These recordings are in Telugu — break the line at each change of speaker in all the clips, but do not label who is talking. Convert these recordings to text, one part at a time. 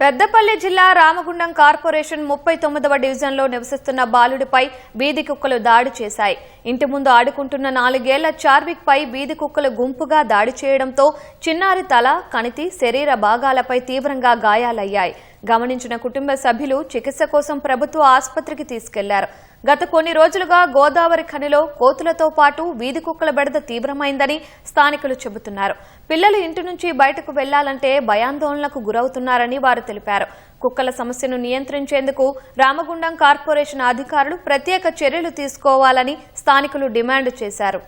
పెద్దపల్లి జిల్లా రామగుండం కార్పొరేషన్ 39వ డివిజన్లో నివసిస్తున్న బాలుడిపై వీధి కుక్కలు దాడి చేశాయి. ఇంటి ముందు ఆడుకుంటున్న 4 ఏళ్ల చార్విక్ పై వీధి కుక్కలు గుంపుగా దాడి చేయడంతో చిన్నారి తల, కణితి, శరీర భాగాలపై తీవ్రంగా గాయాలయ్యాయి. గమనించిన కుటుంబ సభ్యులు చికిత్స కోసం ప్రభుత్వ ఆసుపత్రికి తీసుకెళ్లారు. గత కొన్ని రోజులుగా గోదావరి ఖనిలో కోతులతో పాటు వీధి కుక్కల బెడద తీవ్రమైందని స్థానికులు చెబుతున్నారు. పిల్లలు ఇంటి నుంచి బయటకు వెళ్లాలంటే భయాందోళనకు గురవుతున్నారని వారు తెలిపారు. కుక్కల సమస్యను నియంత్రించేందుకు రామగుండం కార్పొరేషన్ అధికారులు ప్రత్యేక చర్యలు తీసుకోవాలని స్థానికులు డిమాండ్ చేశారు.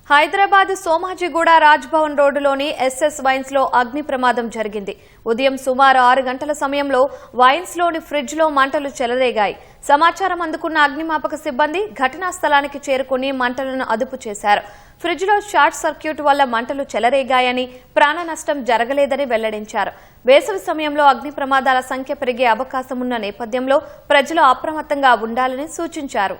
హైదరాబాద్ సోమాజిగూడ రాజ్భవన్ రోడ్డులోని ఎస్ఎస్ వైన్స్ లో అగ్ని ప్రమాదం జరిగింది. ఉదయం సుమారు 6 గంటల సమయంలో వైన్స్ లోని ఫ్రిడ్జ్ లో మంటలు చెలరేగాయి. సమాచారం అందుకున్న అగ్నిమాపక సిబ్బంది ఘటనా స్థలానికి చేరుకుని మంటలను అదుపు చేశారు. ఫ్రిడ్జ్ లో షార్ట్ సర్క్యూట్ వల్ల మంటలు చెలరేగాయని, ప్రాణ నష్టం జరగలేదని వెల్లడించారు. వేసవి సమయంలో అగ్ని ప్రమాదాల సంఖ్య పెరిగే అవకాశం ఉన్న నేపథ్యంలో ప్రజలు అప్రమత్తంగా ఉండాలని సూచించారు.